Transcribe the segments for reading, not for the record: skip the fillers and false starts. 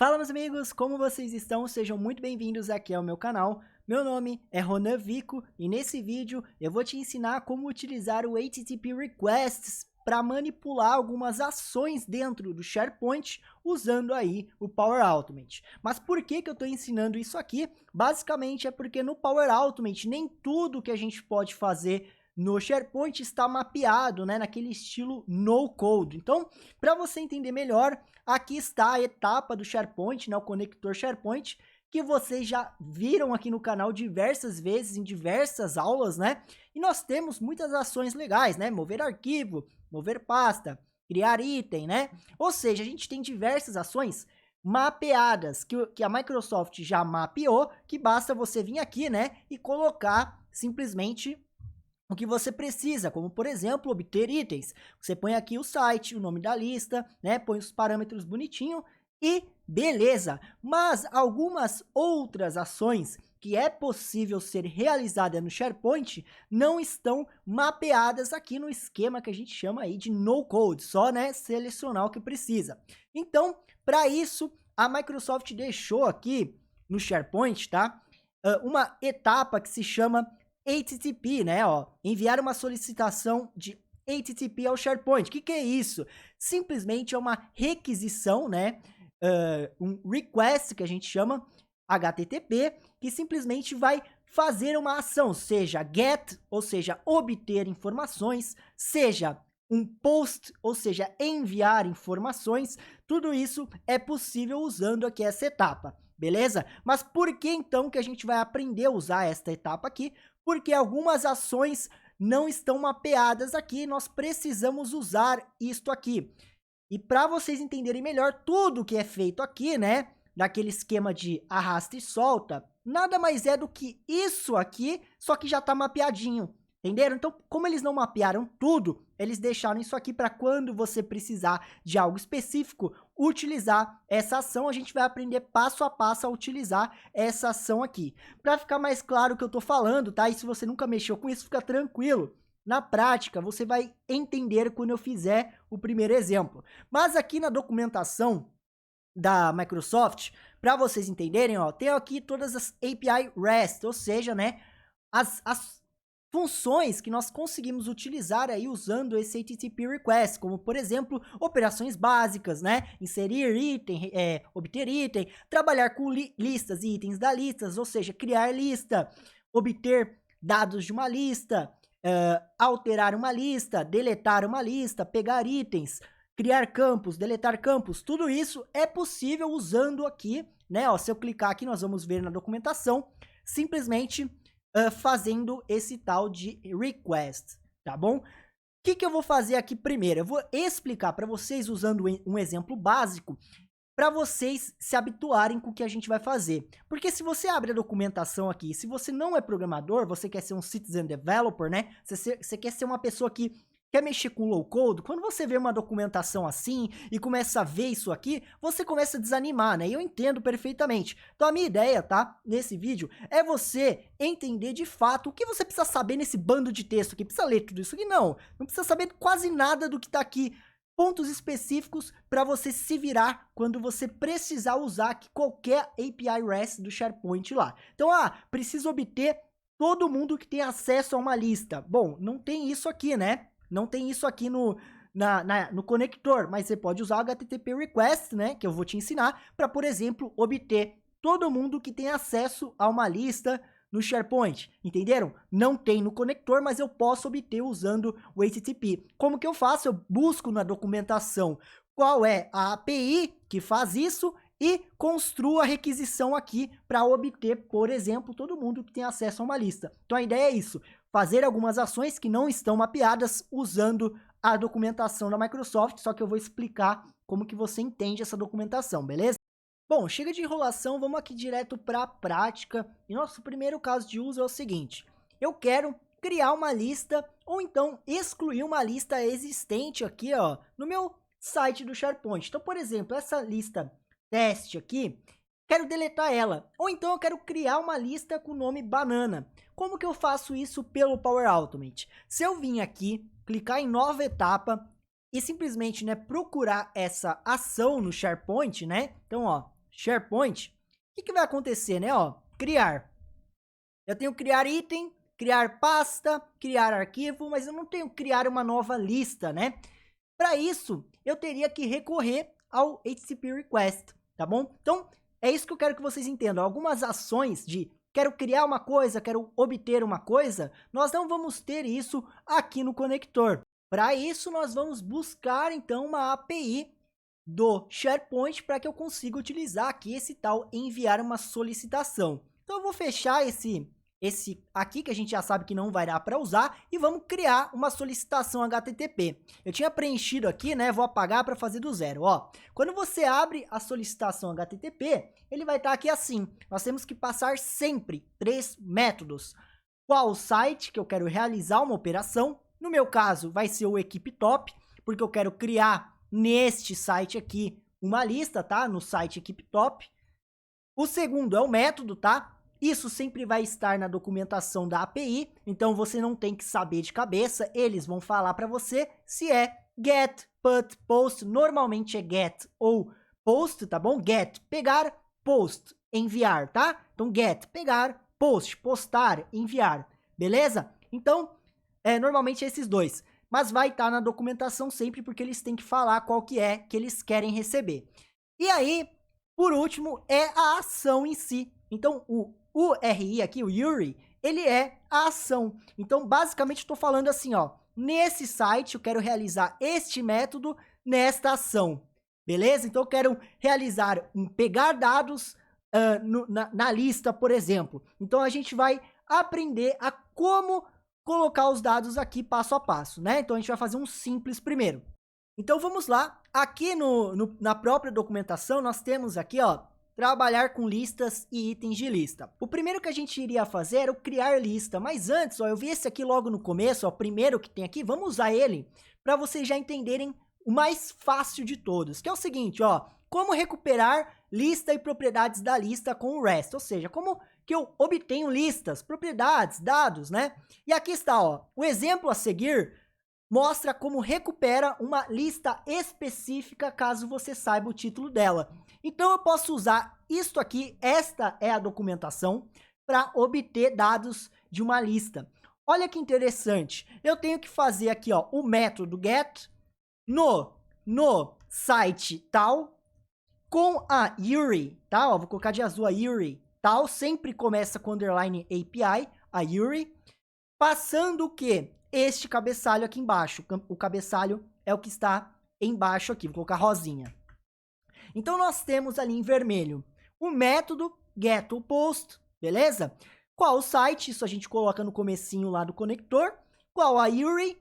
Fala, meus amigos, como vocês estão? Sejam muito bem-vindos aqui ao meu canal. Meu nome é Ronan Vico e nesse vídeo eu vou te ensinar como utilizar o HTTP Requests para manipular algumas ações dentro do SharePoint usando aí o Power Automate. Mas por que eu estou ensinando isso aqui? Basicamente é porque no Power Automate nem tudo que a gente pode fazer no SharePoint está mapeado, né, naquele estilo no code. Então, para você entender melhor, aqui está a etapa do SharePoint, né, o conector SharePoint, que vocês já viram aqui no canal diversas vezes, em diversas aulas, né? E nós temos muitas ações legais, né? Mover arquivo, mover pasta, criar item, né? Ou seja, a gente tem diversas ações mapeadas, que a Microsoft já mapeou, que basta você vir aqui, né, e colocar simplesmente o que você precisa, como por exemplo, obter itens. Você põe aqui o site, o nome da lista, né? Põe os parâmetros bonitinho e beleza. Mas algumas outras ações que é possível ser realizada no SharePoint não estão mapeadas aqui no esquema que a gente chama aí de no code, só, né, selecionar o que precisa. Então, para isso, a Microsoft deixou aqui no SharePoint, tá? Uma etapa que se chama HTTP, né, ó, enviar uma solicitação de HTTP ao SharePoint. O que é isso? Simplesmente é uma requisição, né, um request que a gente chama HTTP, que simplesmente vai fazer uma ação, seja get, ou seja, obter informações, seja um post, ou seja, enviar informações. Tudo isso é possível usando aqui essa etapa, beleza? Mas por que então que a gente vai aprender a usar esta etapa aqui? Porque algumas ações não estão mapeadas aqui, nós precisamos usar isto aqui. E para vocês entenderem melhor tudo que é feito aqui, né, daquele esquema de arrasta e solta, nada mais é do que isso aqui, só que já está mapeadinho. Entenderam? Então, como eles não mapearam tudo, eles deixaram isso aqui para quando você precisar de algo específico, utilizar essa ação. A gente vai aprender passo a passo a utilizar essa ação aqui. Para ficar mais claro o que eu estou falando, tá? E se você nunca mexeu com isso, fica tranquilo. Na prática, você vai entender quando eu fizer o primeiro exemplo. Mas aqui na documentação da Microsoft, para vocês entenderem, ó, tem aqui todas as API REST, ou seja, né, as funções que nós conseguimos utilizar aí usando esse HTTP request, como por exemplo, operações básicas, né? Inserir item, obter item, trabalhar com listas e itens da listas, ou seja, criar lista, obter dados de uma lista, alterar uma lista, deletar uma lista, pegar itens, criar campos, deletar campos, tudo isso é possível usando aqui, né? Ó, se eu clicar aqui, nós vamos ver na documentação, simplesmente fazendo esse tal de request, tá bom? O que eu vou fazer aqui primeiro? Eu vou explicar para vocês usando um exemplo básico para vocês se habituarem com o que a gente vai fazer. Porque se você abre a documentação aqui, se você não é programador, você quer ser um citizen developer, né? Você quer ser uma pessoa que quer mexer com low code, quando você vê uma documentação assim e começa a ver isso aqui, você começa a desanimar, né? E eu entendo perfeitamente. Então a minha ideia, tá? Nesse vídeo, é você entender de fato o que você precisa saber nesse bando de texto aqui. Precisa ler tudo isso aqui? Não. Não precisa saber quase nada do que tá aqui. Pontos específicos para você se virar quando você precisar usar aqui qualquer API REST do SharePoint lá. Então, preciso obter todo mundo que tem acesso a uma lista. Bom, não tem isso aqui, né? Não tem isso aqui no conector, mas você pode usar o HTTP request, né, que eu vou te ensinar, para, por exemplo, obter todo mundo que tem acesso a uma lista no SharePoint, entenderam? Não tem no conector, mas eu posso obter usando o HTTP. Como que eu faço? Eu busco na documentação qual é a API que faz isso e construo a requisição aqui para obter, por exemplo, todo mundo que tem acesso a uma lista. Então a ideia é isso, fazer algumas ações que não estão mapeadas usando a documentação da Microsoft, só que eu vou explicar como que você entende essa documentação, beleza? Bom, chega de enrolação, vamos aqui direto para a prática. E nosso primeiro caso de uso é o seguinte: eu quero criar uma lista ou então excluir uma lista existente aqui, ó, no meu site do SharePoint. Então, por exemplo, essa lista teste aqui, quero deletar ela. Ou então eu quero criar uma lista com o nome banana. Como que eu faço isso pelo Power Automate? Se eu vim aqui, clicar em nova etapa e simplesmente, né, procurar essa ação no SharePoint, né? Então, ó, SharePoint, o que vai acontecer, né? Ó, criar. Eu tenho criar item, criar pasta, criar arquivo, mas eu não tenho criar uma nova lista, né? Para isso, eu teria que recorrer ao HTTP Request, tá bom? Então, é isso que eu quero que vocês entendam. Algumas ações de quero criar uma coisa, quero obter uma coisa, nós não vamos ter isso aqui no conector. Para isso, nós vamos buscar, então, uma API do SharePoint para que eu consiga utilizar aqui esse tal enviar uma solicitação. Então, eu vou fechar esse aqui que a gente já sabe que não vai dar para usar e vamos criar uma solicitação HTTP. Eu tinha preenchido aqui, né? Vou apagar para fazer do zero, ó. Quando você abre a solicitação HTTP, ele vai estar aqui assim. Nós temos que passar sempre 3 métodos. Qual o site que eu quero realizar uma operação? No meu caso, vai ser o Equipe Top, porque eu quero criar neste site aqui uma lista, tá? No site Equipe Top. O segundo é o método, tá? Isso sempre vai estar na documentação da API, então você não tem que saber de cabeça, eles vão falar para você se é get, put, post, normalmente é get ou post, tá bom? Get, pegar, post, enviar, tá? Então get, pegar, post, postar, enviar, beleza? Então, normalmente é esses dois, mas vai estar na documentação sempre porque eles têm que falar qual que é que eles querem receber. E aí, por último, é a ação em si. Então, o URI aqui, o URI, ele é a ação. Então, basicamente, estou falando assim, ó, nesse site eu quero realizar este método nesta ação, beleza? Então, eu quero realizar um pegar dados na lista, por exemplo. Então, a gente vai aprender a como colocar os dados aqui passo a passo, né? Então, a gente vai fazer um simples primeiro. Então, vamos lá. Aqui na própria documentação, nós temos aqui, ó, trabalhar com listas e itens de lista. O primeiro que a gente iria fazer era o criar lista, mas antes, ó, eu vi esse aqui logo no começo, ó, o primeiro que tem aqui, vamos usar ele para vocês já entenderem o mais fácil de todos, que é o seguinte, ó, como recuperar lista e propriedades da lista com o REST, ou seja, como que eu obtenho listas, propriedades, dados, né? E aqui está, ó, o exemplo a seguir mostra como recupera uma lista específica caso você saiba o título dela. Então, eu posso usar isto aqui, esta é a documentação, para obter dados de uma lista. Olha que interessante, eu tenho que fazer aqui, ó, o método get no site tal, com a URI, tá? Ó, vou colocar de azul a URI tal, sempre começa com underline API, a URI, passando o quê? Este cabeçalho aqui embaixo, o cabeçalho é o que está embaixo aqui, vou colocar rosinha. Então, nós temos ali em vermelho o método getToPost, beleza? Qual o site? Isso a gente coloca no comecinho lá do conector. Qual a URI,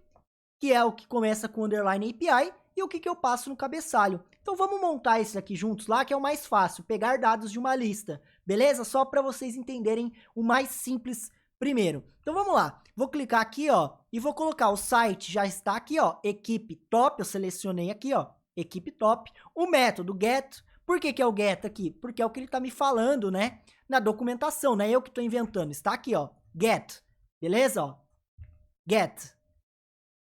que é o que começa com underline API, e o que eu passo no cabeçalho. Então, vamos montar isso aqui juntos lá, que é o mais fácil, pegar dados de uma lista, beleza? Só para vocês entenderem o mais simples primeiro. Então, vamos lá. Vou clicar aqui, ó, e vou colocar o site, já está aqui, ó, Equipe Top, eu selecionei aqui, ó, Equipe Top, o método get. Por que é o get aqui? Porque é o que ele está me falando, né? Na documentação, não é eu que estou inventando. Está aqui, ó, get. Beleza? Ó, get.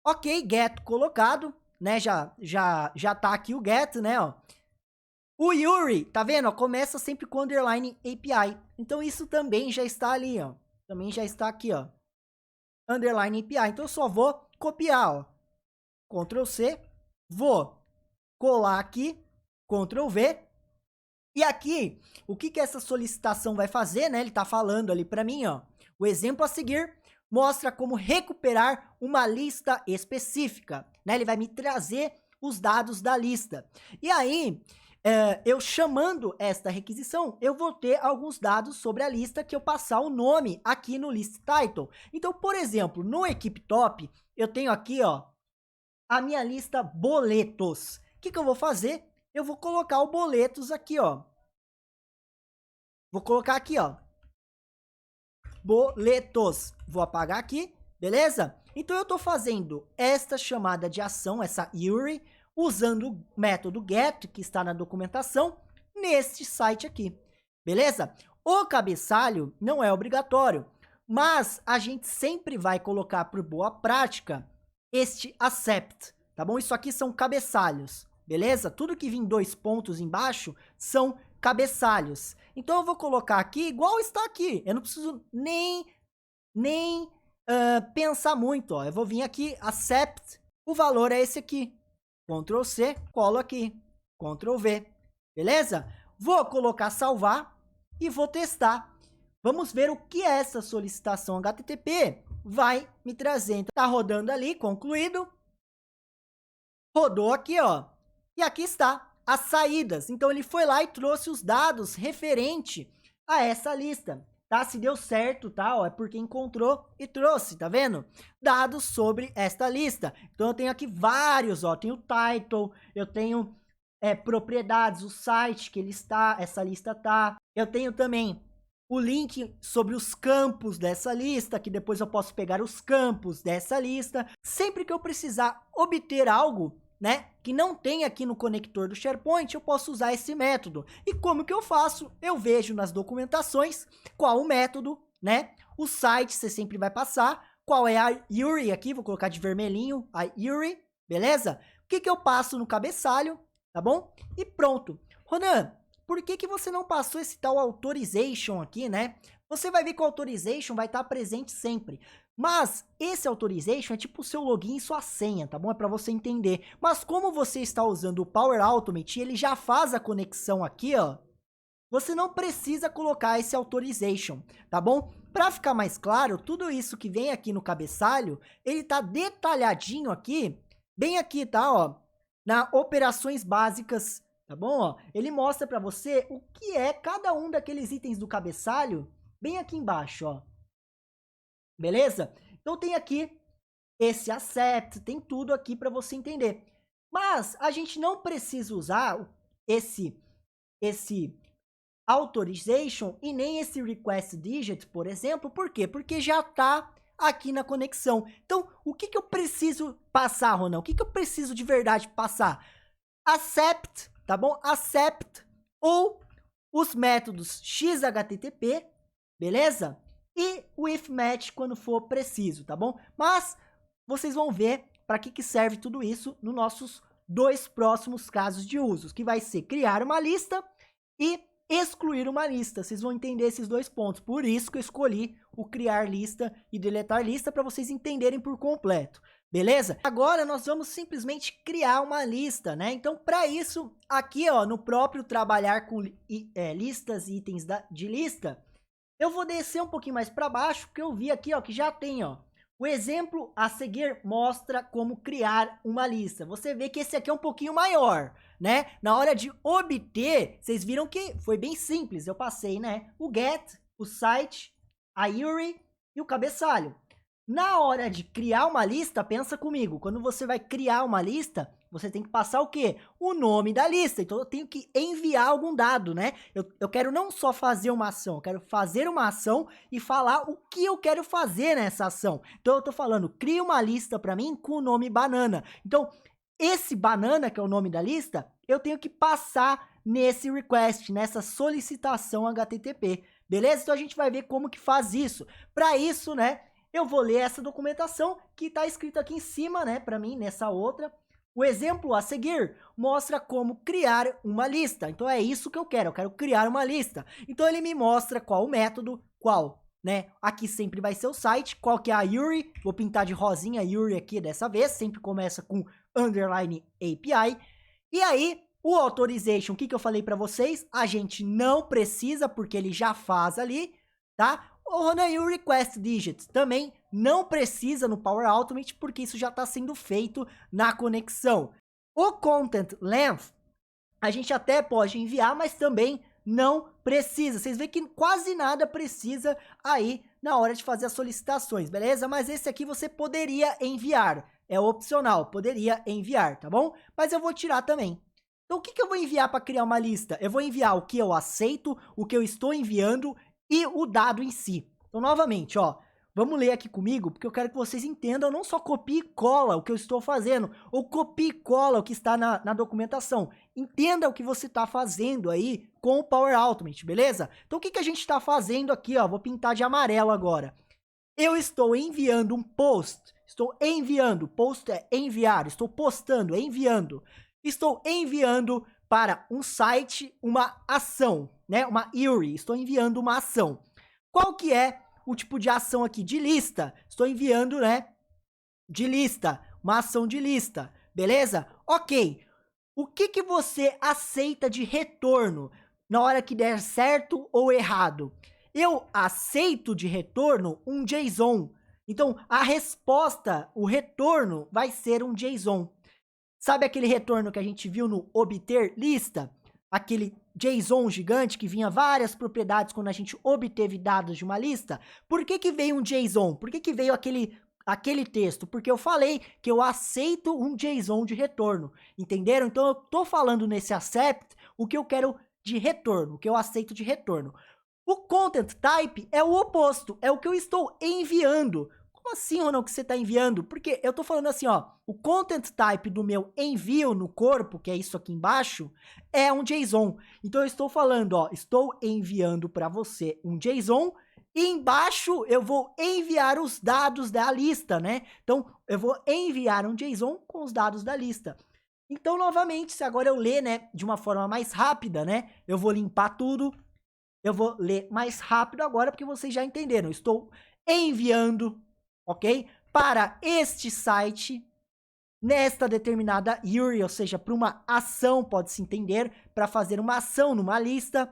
Ok, get colocado, né? Já tá aqui o get, né? Ó. O URI, tá vendo? Ó, começa sempre com underline API. Então, isso também já está ali, ó. Também já está aqui, ó. Underline API. Então, eu só vou copiar, ó. Ctrl C. Vou colar aqui, Ctrl V, e aqui, o que essa solicitação vai fazer, né? Ele tá falando ali para mim, ó, o exemplo a seguir mostra como recuperar uma lista específica, né? Ele vai me trazer os dados da lista. E aí, eu chamando esta requisição, eu vou ter alguns dados sobre a lista que eu passar o nome aqui no list title. Então, por exemplo, no Equipe Top, eu tenho aqui, ó, a minha lista boletos. O que eu vou fazer? Eu vou colocar o boletos aqui, ó. Vou colocar aqui, ó. Boletos. Vou apagar aqui, beleza? Então, eu estou fazendo esta chamada de ação, essa URI, usando o método get, que está na documentação, neste site aqui, beleza? O cabeçalho não é obrigatório, mas a gente sempre vai colocar por boa prática este accept, tá bom? Isso aqui são cabeçalhos. Beleza? Tudo que vem 2 pontos embaixo são cabeçalhos. Então eu vou colocar aqui igual está aqui. Eu não preciso nem pensar muito, ó. Eu vou vir aqui, accept, o valor é esse aqui. Ctrl C, colo aqui. Ctrl V, beleza? Vou colocar salvar e vou testar. Vamos ver o que essa solicitação HTTP vai me trazer. Então, tá rodando ali, concluído. Rodou aqui, ó. E aqui está as saídas. Então, ele foi lá e trouxe os dados referente a essa lista, tá? Se deu certo, tá? Ó, é porque encontrou e trouxe, tá vendo? Dados sobre esta lista. Então, eu tenho aqui vários, ó. Tenho o title, eu tenho propriedades, o site que ele está, essa lista tá. Eu tenho também o link sobre os campos dessa lista, que depois eu posso pegar os campos dessa lista. Sempre que eu precisar obter algo, né, que não tem aqui no conector do SharePoint, eu posso usar esse método. E como que eu faço? Eu vejo nas documentações qual o método, né? O site você sempre vai passar. Qual é a URI aqui? Vou colocar de vermelhinho a URI, beleza? O que que eu passo no cabeçalho, tá bom? E pronto. Ronan, por que que você não passou esse tal authorization aqui, né? Você vai ver que o authorization vai estar presente sempre. Mas esse authorization é tipo o seu login e sua senha, tá bom? É para você entender. Mas como você está usando o Power Automate e ele já faz a conexão aqui, ó, você não precisa colocar esse authorization, tá bom? Para ficar mais claro, tudo isso que vem aqui no cabeçalho, ele tá detalhadinho aqui, bem aqui, tá, ó, na operações básicas, tá bom? Ó, ele mostra para você o que é cada um daqueles itens do cabeçalho, bem aqui embaixo, ó. Beleza? Então tem aqui esse accept, tem tudo aqui para você entender. Mas a gente não precisa usar esse authorization e nem esse request digit, por exemplo. Por quê? Porque já está aqui na conexão. Então, o que que eu preciso passar, Ronão? O que que eu preciso de verdade passar? Accept, tá bom? Accept ou os métodos XHTTP, beleza? E o if match quando for preciso, tá bom? Mas vocês vão ver para que serve tudo isso nos nossos dois próximos casos de usos, que vai ser criar uma lista e excluir uma lista. Vocês vão entender esses dois pontos. Por isso que eu escolhi o criar lista e deletar lista, para vocês entenderem por completo. Beleza? Agora nós vamos simplesmente criar uma lista, né? Então, para isso, aqui, ó, no próprio trabalhar com listas e itens de lista, eu vou descer um pouquinho mais para baixo, porque eu vi aqui, ó, que já tem, ó, o exemplo a seguir mostra como criar uma lista. Você vê que esse aqui é um pouquinho maior, né? Na hora de obter, vocês viram que foi bem simples. Eu passei, né, o get, o site, a URI e o cabeçalho. Na hora de criar uma lista, pensa comigo, quando você vai criar uma lista, você tem que passar o quê? O nome da lista. Então, eu tenho que enviar algum dado, né? Eu quero não só fazer uma ação, eu quero fazer uma ação e falar o que eu quero fazer nessa ação. Então, eu tô falando, cria uma lista para mim com o nome banana. Então, esse banana, que é o nome da lista, eu tenho que passar nesse request, nessa solicitação HTTP. Beleza? Então, a gente vai ver como que faz isso. Para isso, né, eu vou ler essa documentação que está escrito aqui em cima, né, para mim, nessa outra. O exemplo a seguir mostra como criar uma lista. Então, é isso que eu quero criar uma lista. Então, ele me mostra qual o método, qual, né, aqui sempre vai ser o site, qual que é a URI, vou pintar de rosinha a URI aqui dessa vez, sempre começa com underline API. E aí, o authorization, o que eu falei para vocês? A gente não precisa, porque ele já faz ali, tá? O Ronan, e o request digits também não precisa no Power Automate, porque isso já está sendo feito na conexão. O content length, a gente até pode enviar, mas também não precisa. Vocês veem que quase nada precisa aí na hora de fazer as solicitações, beleza? Mas esse aqui você poderia enviar, é opcional, poderia enviar, tá bom? Mas eu vou tirar também. Então, o que eu vou enviar para criar uma lista? Eu vou enviar o que eu aceito, o que eu estou enviando e o dado em si. Então, novamente, ó, vamos ler aqui comigo, porque eu quero que vocês entendam, não só copie e cola o que eu estou fazendo, ou copie e cola o que está na documentação. Entenda o que você está fazendo aí com o Power Automate, beleza? Então, o que a gente está fazendo aqui, ó, vou pintar de amarelo agora. Eu estou enviando um post, estou enviando, post é enviar, estou postando, enviando. Estou enviando para um site uma ação, né? Uma URI, estou enviando uma ação. Qual que é o tipo de ação aqui? De lista. Estou enviando, né? De lista, uma ação de lista, beleza? Ok. O que que você aceita de retorno na hora que der certo ou errado? Eu aceito de retorno um JSON. Então, a resposta, o retorno vai ser um JSON. Sabe aquele retorno que a gente viu no obter lista? Aquele JSON gigante que vinha várias propriedades quando a gente obteve dados de uma lista? Por que que veio um JSON? Por que que veio aquele texto? Porque eu falei que eu aceito um JSON de retorno, entenderam? Então eu tô falando nesse accept o que eu quero de retorno, o que eu aceito de retorno. O content type é o oposto, é o que eu estou enviando. Como assim, Ronald, que você está enviando? Porque eu tô falando assim, ó, o content type do meu envio no corpo, que é isso aqui embaixo, é um JSON. Então eu estou falando, ó, estou enviando para você um JSON e embaixo eu vou enviar os dados da lista, né? Então eu vou enviar um JSON com os dados da lista. Então, novamente, se agora eu ler, né, de uma forma mais rápida, né, eu vou limpar tudo, eu vou ler mais rápido agora, porque vocês já entenderam. Estou enviando, ok? Para este site, nesta determinada URI, ou seja, para uma ação, pode-se entender, para fazer uma ação numa lista,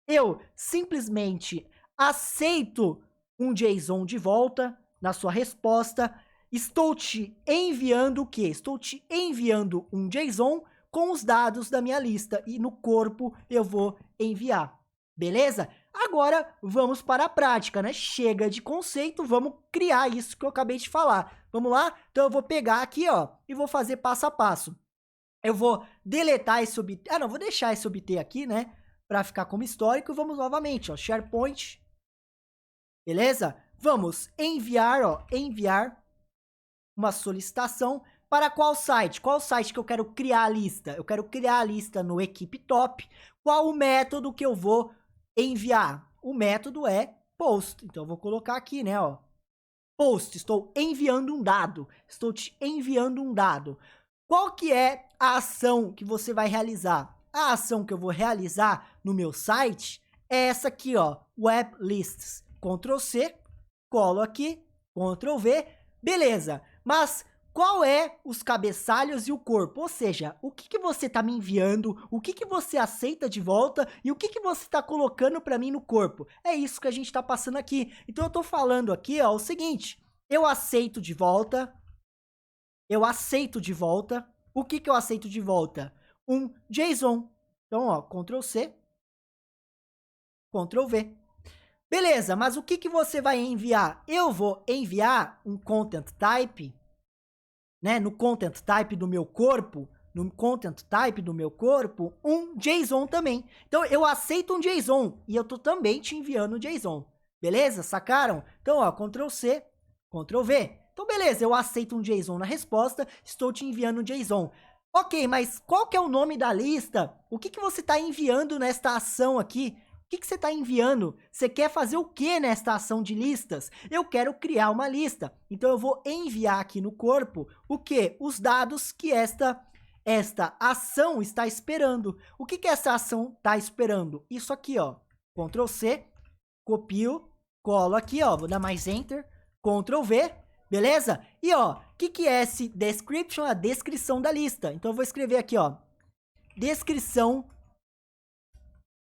eu simplesmente aceito um JSON de volta na sua resposta. Estou te enviando o quê? Estou te enviando um JSON com os dados da minha lista e no corpo eu vou enviar. Beleza? Agora vamos para a prática, né? Chega de conceito, vamos criar isso que eu acabei de falar. Vamos lá? Então eu vou pegar aqui, ó, e vou fazer passo a passo. Eu vou deletar esse obter. Ah, não, vou deixar esse obter aqui, né? Para ficar como histórico. Vamos novamente, ó, SharePoint. Beleza? Vamos enviar, ó, enviar uma solicitação para qual site? Qual site que eu quero criar a lista? Eu quero criar a lista no Equipe Top. Qual o método que eu vou enviar? O método é post. Então eu vou colocar aqui, né, ó. Post, estou enviando um dado. Estou te enviando um dado. Qual que é a ação que você vai realizar? A ação que eu vou realizar no meu site é essa aqui, ó, Web Lists. Ctrl C, colo aqui, Ctrl V, beleza. Mas qual é os cabeçalhos e o corpo? Ou seja, o que que você está me enviando, o que que você aceita de volta e o que que você está colocando para mim no corpo? É isso que a gente está passando aqui. Então eu estou falando aqui, ó, o seguinte, eu aceito de volta, o que que eu aceito de volta? Um JSON. Então, ó, Ctrl C, Ctrl V. Beleza, mas o que que você vai enviar? Eu vou enviar um content type, né, no content type do meu corpo, um JSON também. Então, eu aceito um JSON e eu tô também te enviando um JSON. Beleza? Sacaram? Então, ó, Ctrl C, Ctrl V. Então, beleza, eu aceito um JSON na resposta, estou te enviando um JSON. Ok, mas qual que é o nome da lista? O que que você está enviando nesta ação aqui? O que que você está enviando? Você quer fazer o que nesta ação de listas? Eu quero criar uma lista. Então, eu vou enviar aqui no corpo o que? Os dados que esta ação está esperando. O que que essa ação está esperando? Isso aqui, ó. Ctrl C, copio, colo aqui, ó. Vou dar mais Enter, Ctrl V, beleza? E, ó, o que que é esse description? A descrição da lista. Então, eu vou escrever aqui, ó. Descrição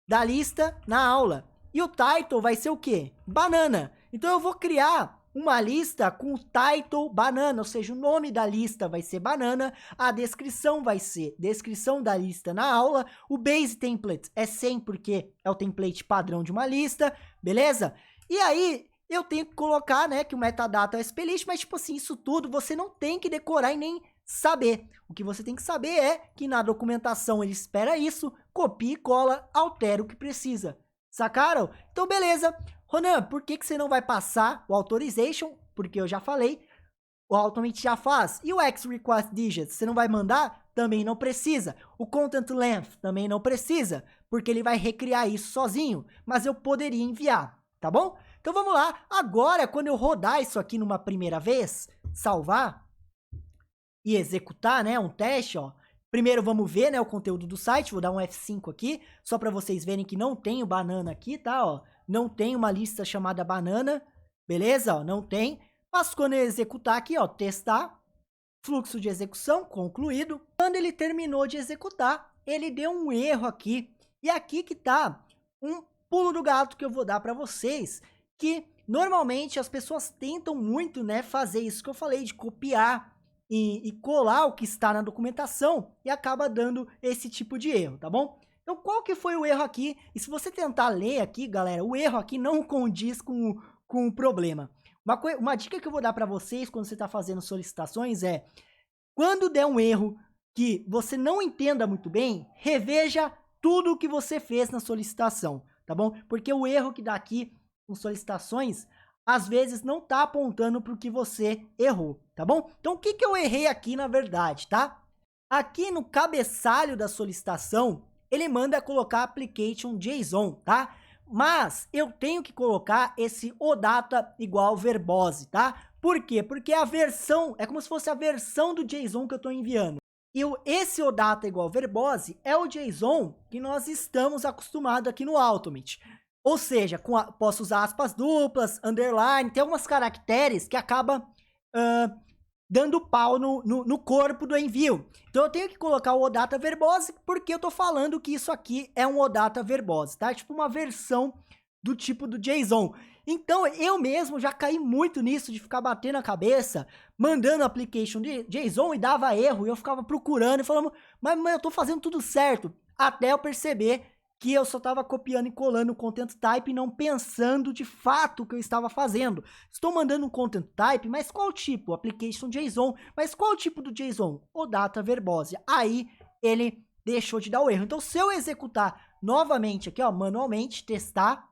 da lista na aula. E o title vai ser o quê? Banana. Então, eu vou criar uma lista com o title banana, ou seja, o nome da lista vai ser banana, a descrição vai ser descrição da lista na aula, o base template é 100 porque é o template padrão de uma lista, beleza? E aí, eu tenho que colocar, né, que o metadata é SPList, mas tipo assim, isso tudo você não tem que decorar e nem saber. O que você tem que saber é que na documentação ele espera isso, copia e cola, altera o que precisa. Sacaram? Então, beleza. Ronan, por que que você não vai passar o authorization? Porque eu já falei, o Automate já faz. E o XRequest Digits, você não vai mandar? Também não precisa. O Content Length também não precisa, porque ele vai recriar isso sozinho, mas eu poderia enviar, tá bom? Então vamos lá. Agora, quando eu rodar isso aqui numa primeira vez, salvar e executar, né, um teste, ó, Primeiro vamos ver, né, o conteúdo do site, vou dar um F5 aqui, só para vocês verem que não tem o banana aqui, tá, ó. Não tem uma lista chamada banana, beleza, ó, não tem. Mas quando eu executar aqui, ó, testar, fluxo de execução concluído. Quando ele terminou de executar, ele deu um erro aqui. E aqui que tá um pulo do gato que eu vou dar para vocês, que normalmente as pessoas tentam muito, né, fazer isso que eu falei, de copiar e colar o que está na documentação e acaba dando esse tipo de erro, tá bom? Então, qual que foi o erro aqui? E se você tentar ler aqui, galera, o erro aqui não condiz com o problema. Uma dica que eu vou dar para vocês quando você está fazendo solicitações é, quando der um erro que você não entenda muito bem, reveja tudo o que você fez na solicitação, tá bom? Porque o erro que dá aqui com solicitações, às vezes não tá apontando para o que você errou, tá bom? Então, o que eu errei aqui na verdade, tá? Aqui no cabeçalho da solicitação, ele manda colocar application JSON, tá? Mas eu tenho que colocar esse OData igual verbose, tá? Por quê? Porque a versão, é como se fosse a versão do JSON que eu estou enviando. E esse OData igual verbose é o JSON que nós estamos acostumados aqui no Automate. Ou seja, posso usar aspas duplas, underline, tem algumas caracteres que acaba dando pau no corpo do envio. Então eu tenho que colocar o OData verbose porque eu tô falando que isso aqui é um OData verbose, tá? Tipo uma versão do tipo do JSON. Então eu mesmo já caí muito nisso de ficar batendo a cabeça, mandando application de JSON e dava erro, e eu ficava procurando e falando, mas eu tô fazendo tudo certo. Até eu perceber que eu só estava copiando e colando o content type e não pensando de fato o que eu estava fazendo. Estou mandando um content type, mas qual tipo? Application JSON. Mas qual tipo do JSON? OData verbose. Aí ele deixou de dar o erro. Então, se eu executar novamente aqui, ó, manualmente, testar,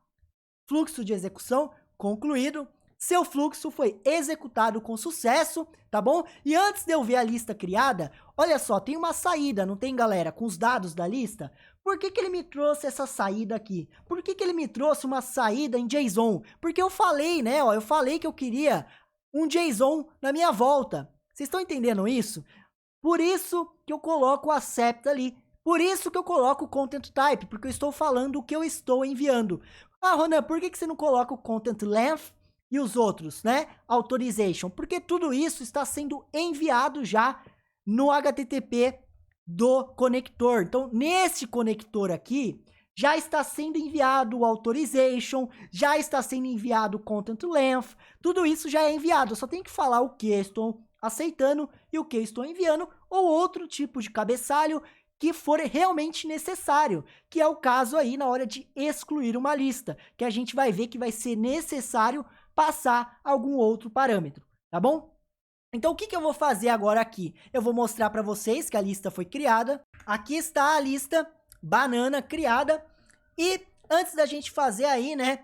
fluxo de execução concluído, seu fluxo foi executado com sucesso, tá bom? E antes de eu ver a lista criada, olha só, tem uma saída, não tem, galera? Com os dados da lista. Por que ele me trouxe essa saída aqui? Por que ele me trouxe uma saída em JSON? Porque eu falei, né, ó, eu falei que eu queria um JSON na minha volta. Vocês estão entendendo isso? Por isso que eu coloco o accept ali. Por isso que eu coloco o content type, porque eu estou falando o que eu estou enviando. Ah, Ronan, por que você não coloca o content length e os outros, né? Authorization. Porque tudo isso está sendo enviado já no HTTP do conector. Então, nesse conector aqui, já está sendo enviado o authorization, já está sendo enviado o content length, tudo isso já é enviado. Eu só tenho que falar o que estou aceitando e o que estou enviando, ou outro tipo de cabeçalho que for realmente necessário, que é o caso aí na hora de excluir uma lista, que a gente vai ver que vai ser necessário passar algum outro parâmetro, tá bom? Então, o que eu vou fazer agora aqui? Eu vou mostrar para vocês que a lista foi criada. Aqui está a lista banana criada. E antes da gente fazer aí, né,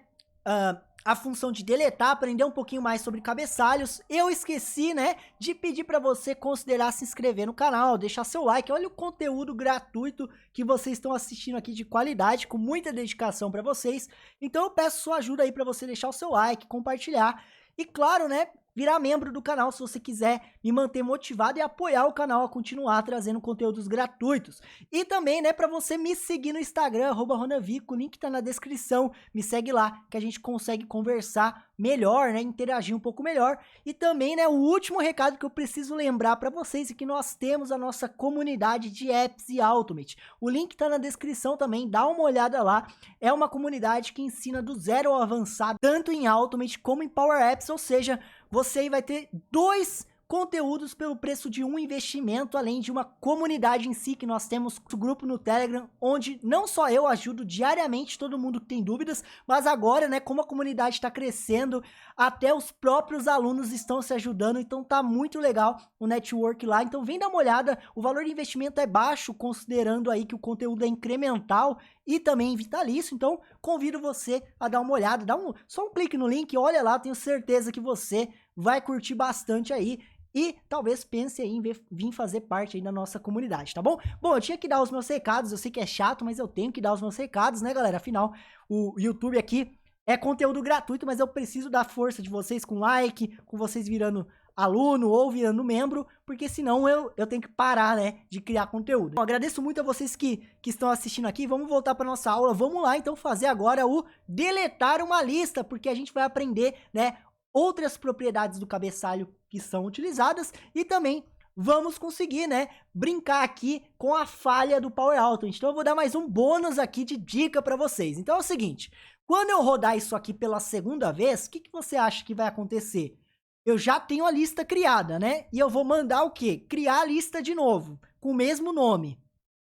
a função de deletar, aprender um pouquinho mais sobre cabeçalhos, eu esqueci, né, de pedir para você considerar se inscrever no canal, deixar seu like. Olha o conteúdo gratuito que vocês estão assistindo aqui de qualidade, com muita dedicação para vocês. Então eu peço sua ajuda aí para você deixar o seu like, compartilhar e, claro, né, virar membro do canal se você quiser me manter motivado e apoiar o canal a continuar trazendo conteúdos gratuitos. E também, né, para você me seguir no Instagram, @ronavico, o link tá na descrição, me segue lá que a gente consegue conversar melhor, né, interagir um pouco melhor. E também, né, o último recado que eu preciso lembrar para vocês é que nós temos a nossa comunidade de apps e Automate. O link tá na descrição também, dá uma olhada lá. É uma comunidade que ensina do zero ao avançado, tanto em Automate como em Power Apps, ou seja, você aí vai ter 2 conteúdos pelo preço de um investimento, além de uma comunidade em si, que nós temos o grupo no Telegram, onde não só eu ajudo diariamente todo mundo que tem dúvidas, mas agora, né, como a comunidade está crescendo, até os próprios alunos estão se ajudando, então tá muito legal o network lá. Então vem dar uma olhada, o valor de investimento é baixo, considerando aí que o conteúdo é incremental e também vitalício, então convido você a dar uma olhada, só um clique no link, olha lá, tenho certeza que você vai curtir bastante aí. E talvez pense aí em vir fazer parte aí da nossa comunidade, tá bom? Bom, eu tinha que dar os meus recados, eu sei que é chato, mas eu tenho que dar os meus recados, né, galera? Afinal, o YouTube aqui é conteúdo gratuito, mas eu preciso da força de vocês com like, com vocês virando aluno ou virando membro, porque senão eu tenho que parar, né, de criar conteúdo. Bom, agradeço muito a vocês que estão assistindo aqui. Vamos voltar para nossa aula. Vamos lá, então, fazer agora o deletar uma lista, porque a gente vai aprender, né, outras propriedades do cabeçalho que são utilizadas e também vamos conseguir, né, brincar aqui com a falha do Power Automate. Então eu vou dar mais um bônus aqui de dica para vocês. Então é o seguinte, quando eu rodar isso aqui pela segunda vez, o que você acha que vai acontecer? Eu já tenho a lista criada, né? E eu vou mandar o quê? Criar a lista de novo, com o mesmo nome.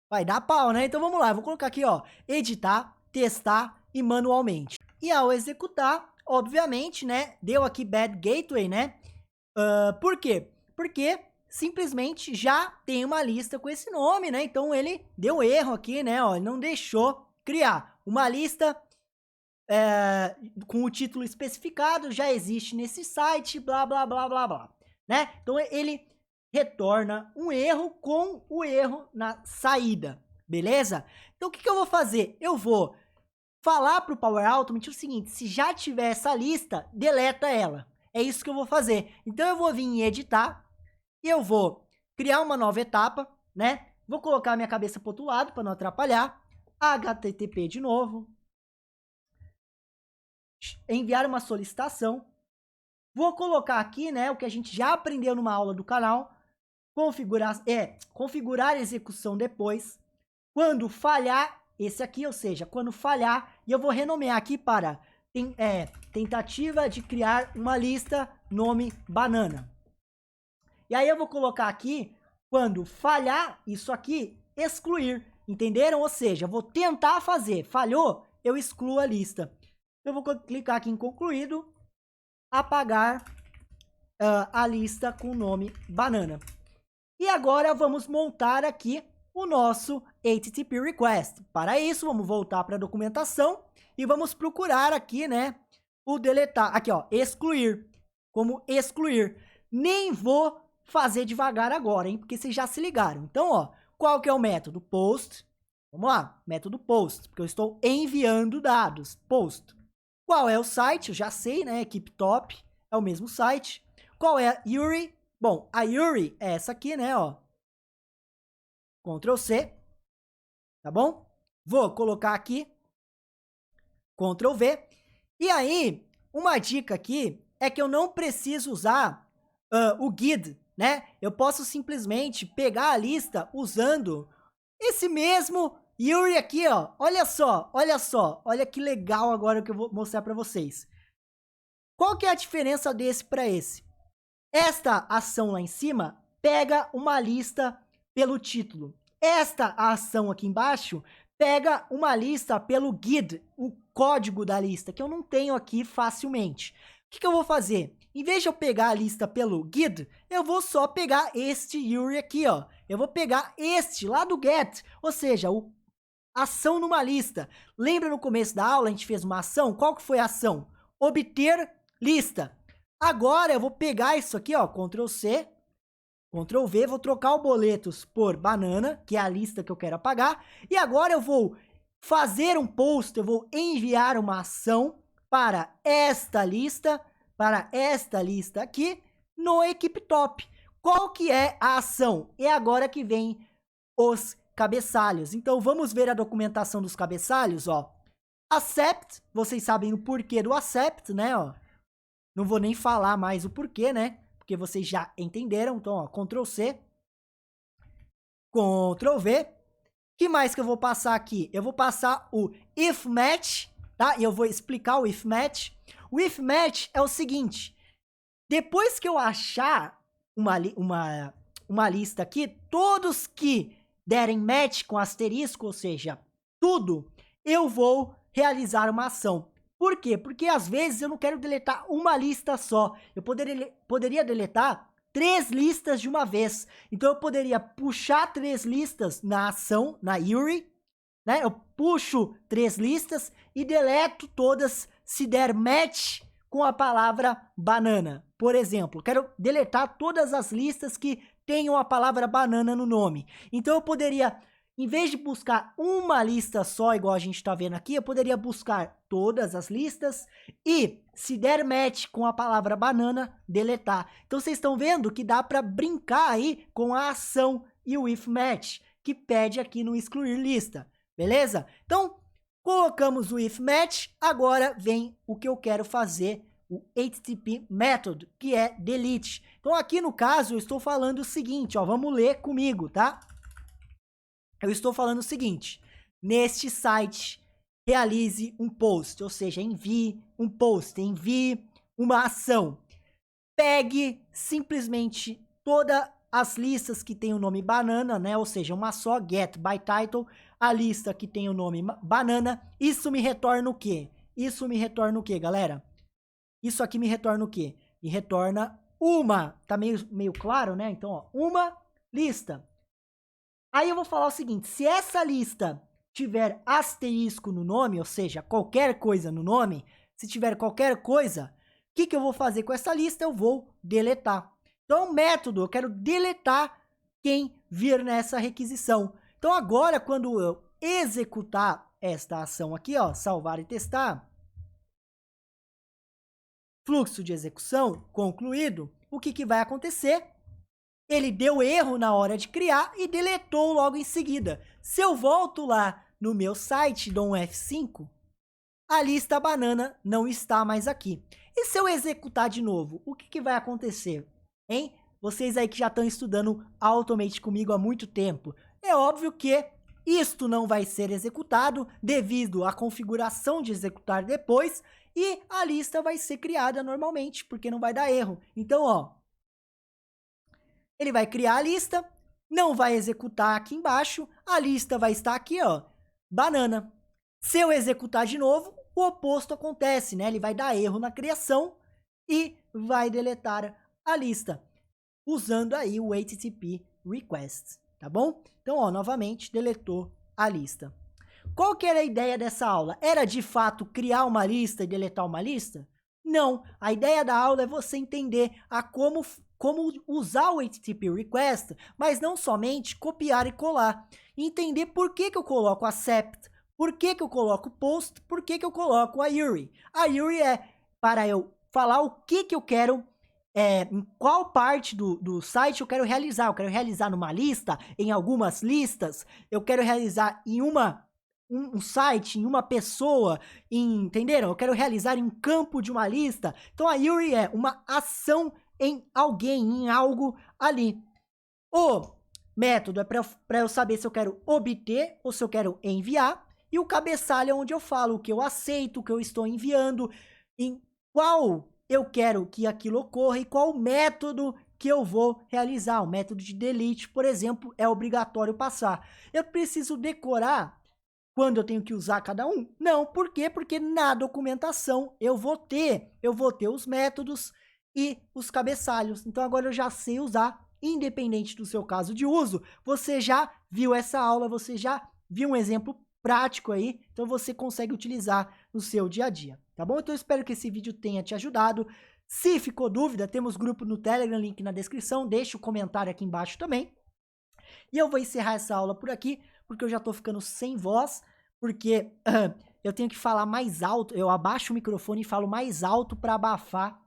Vai dar pau, né? Então vamos lá, eu vou colocar aqui, ó, editar, testar e manualmente. E ao executar, obviamente, né, deu aqui bad gateway, né? Por quê? Porque simplesmente já tem uma lista com esse nome, né? Então ele deu erro aqui, né? Ó, ele não deixou criar uma lista com o título especificado, já existe nesse site, blá, blá, blá, blá, blá, né? Então ele retorna um erro com o erro na saída, beleza? Então o que eu vou fazer? Eu vou falar para o Power Automate o seguinte, se já tiver essa lista, deleta ela. É isso que eu vou fazer. Então eu vou vir em editar, e eu vou criar uma nova etapa, né? Vou colocar minha cabeça para o outro lado, para não atrapalhar. HTTP de novo. Enviar uma solicitação. Vou colocar aqui, né, o que a gente já aprendeu numa aula do canal. Configurar a execução depois. Quando falhar, esse aqui, ou seja, quando falhar, e eu vou renomear aqui para tentativa de criar uma lista, nome banana. E aí eu vou colocar aqui, quando falhar, isso aqui, excluir. Entenderam? Ou seja, eu vou tentar fazer. Falhou, eu excluo a lista. Eu vou clicar aqui em concluído, apagar a lista com o nome banana. E agora vamos montar aqui o nosso HTTP request. Para isso, vamos voltar para a documentação e vamos procurar aqui, né, o deletar. Aqui, ó, excluir. Como excluir. Nem vou fazer devagar agora, hein, porque vocês já se ligaram. Então, ó, qual que é o método? Post. Vamos lá, método post, porque eu estou enviando dados. Post. Qual é o site? Eu já sei, né? Equipe Top é o mesmo site. Qual é a URI? Bom, a URI é essa aqui, né? Ó. Ctrl C. Tá bom? Vou colocar aqui. Ctrl V. E aí, uma dica aqui é que eu não preciso usar o GID, né? Eu posso simplesmente pegar a lista usando esse mesmo URI aqui, ó. Olha só, olha só. Olha que legal agora que eu vou mostrar para vocês. Qual que é a diferença desse para esse? Esta ação lá em cima pega uma lista pelo título. Esta ação aqui embaixo pega uma lista pelo GID, o código da lista, que eu não tenho aqui facilmente. O que eu vou fazer? Em vez de eu pegar a lista pelo GID, eu vou só pegar este URI aqui, ó. Eu vou pegar este lá do GET, ou seja, ação numa lista. Lembra no começo da aula a gente fez uma ação? Qual que foi a ação? Obter lista. Agora eu vou pegar isso aqui, ó, Ctrl C, Ctrl V, vou trocar o boletos por banana, que é a lista que eu quero apagar, e agora eu vou fazer um post, eu vou enviar uma ação para esta lista aqui no Equipe Top. Qual que é a ação? É agora que vem os cabeçalhos. Então vamos ver a documentação dos cabeçalhos, ó. Accept, vocês sabem o porquê do accept, né, ó. Não vou nem falar mais o porquê, né? Porque vocês já entenderam. Então, ó, Ctrl C. Ctrl V. O que mais que eu vou passar aqui? Eu vou passar o if match, tá? E eu vou explicar o if match. O if match é o seguinte. Depois que eu achar uma lista aqui, todos que derem match com asterisco, ou seja, tudo, eu vou realizar uma ação. Por quê? Porque às vezes eu não quero deletar uma lista só. Eu poderia deletar 3 listas de uma vez. Então eu poderia puxar 3 listas na ação, na URI, né? Eu puxo 3 listas e deleto todas se der match com a palavra banana. Por exemplo, quero deletar todas as listas que tenham a palavra banana no nome. Então eu poderia Em vez de buscar uma lista só, igual a gente está vendo aqui, eu poderia buscar todas as listas e, se der match com a palavra banana, deletar. Então, vocês estão vendo que dá para brincar aí com a ação e o if match, que pede aqui no excluir lista, beleza? Então, colocamos o if match, agora vem o que eu quero fazer, o HTTP method, que é delete. Então, aqui no caso, eu estou falando o seguinte, ó, vamos ler comigo, tá? Eu estou falando o seguinte, neste site, realize um post, ou seja, envie um post, envie uma ação. Pegue simplesmente todas as listas que tem o nome banana, né? Ou seja, uma só, get by title, a lista que tem o nome banana. Isso me retorna o quê? Isso me retorna o quê, galera? Isso aqui me retorna o quê? Me retorna uma, tá meio claro, né? Então, ó, uma lista. Aí eu vou falar o seguinte, se essa lista tiver asterisco no nome, ou seja, qualquer coisa no nome, se tiver qualquer coisa, o que eu vou fazer com essa lista? Eu vou deletar. Então, o método, eu quero deletar quem vir nessa requisição. Então, agora, quando eu executar esta ação aqui, ó, salvar e testar, fluxo de execução concluído, o que vai acontecer? Ele deu erro na hora de criar e deletou logo em seguida. Se eu volto lá no meu site, dou um F5, a lista banana não está mais aqui. E se eu executar de novo, o que vai acontecer? Hein? Vocês aí que já estão estudando Automate comigo há muito tempo. É óbvio que isto não vai ser executado devido à configuração de executar depois e a lista vai ser criada normalmente, porque não vai dar erro. Então, ó, ele vai criar a lista, não vai executar aqui embaixo, a lista vai estar aqui, ó, banana. Se eu executar de novo, o oposto acontece, né? Ele vai dar erro na criação e vai deletar a lista, usando aí o HTTP request, tá bom? Então, ó, novamente, deletou a lista. Qual que era a ideia dessa aula? Era, de fato, criar uma lista e deletar uma lista? Não, a ideia da aula é você entender a como usar o HTTP request, mas não somente copiar e colar. Entender por que eu coloco accept, por que eu coloco post, por que eu coloco a URI. A URI é para eu falar o que eu quero, em qual parte do site eu quero realizar. Eu quero realizar numa lista, em algumas listas, eu quero realizar em um site, em uma pessoa, entenderam? Eu quero realizar em um campo de uma lista. Então a URI é uma ação em alguém, em algo ali. O método é para eu saber se eu quero obter ou se eu quero enviar. E o cabeçalho é onde eu falo o que eu aceito, o que eu estou enviando, em qual eu quero que aquilo ocorra e qual método que eu vou realizar. O método de delete, por exemplo, é obrigatório passar. Eu preciso decorar quando eu tenho que usar cada um? Não, por quê? Porque na documentação eu vou ter os métodos e os cabeçalhos. Então agora eu já sei usar, independente do seu caso de uso. Você já viu essa aula, você já viu um exemplo prático aí, então você consegue utilizar no seu dia a dia, tá bom? Então eu espero que esse vídeo tenha te ajudado. Se ficou dúvida, temos grupo no Telegram, link na descrição, deixa o comentário aqui embaixo também. E eu vou encerrar essa aula por aqui, porque eu já tô ficando sem voz, porque eu tenho que falar mais alto, eu abaixo o microfone e falo mais alto para abafar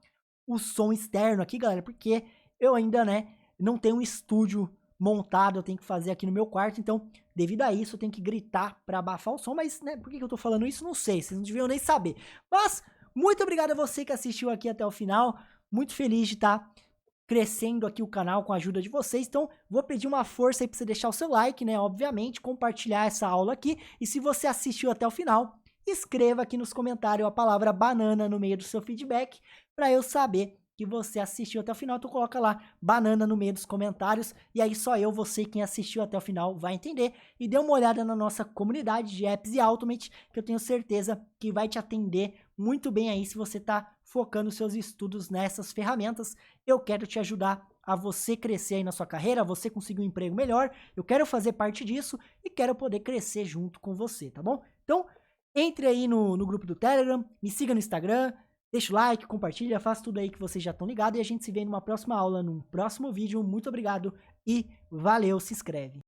o som externo aqui, galera, porque eu ainda, né, não tenho um estúdio montado, eu tenho que fazer aqui no meu quarto, então, devido a isso, eu tenho que gritar para abafar o som, mas, né, por que eu tô falando isso? Não sei, vocês não deviam nem saber. Mas, muito obrigado a você que assistiu aqui até o final, muito feliz de estar crescendo aqui o canal com a ajuda de vocês, então vou pedir uma força aí para você deixar o seu like, né, obviamente, compartilhar essa aula aqui, e se você assistiu até o final, escreva aqui nos comentários a palavra banana no meio do seu feedback, para eu saber que você assistiu até o final, então coloca lá banana no meio dos comentários, e aí só eu, você, quem assistiu até o final vai entender, e dê uma olhada na nossa comunidade de apps e Automate, que eu tenho certeza que vai te atender muito bem aí se você está focando seus estudos nessas ferramentas. Eu quero te ajudar a você crescer aí na sua carreira, a você conseguir um emprego melhor, eu quero fazer parte disso e quero poder crescer junto com você, tá bom? Então, entre aí no grupo do Telegram, me siga no Instagram, deixa o like, compartilha, faça tudo aí que vocês já estão ligados e a gente se vê numa próxima aula, num próximo vídeo. Muito obrigado e valeu, se inscreve.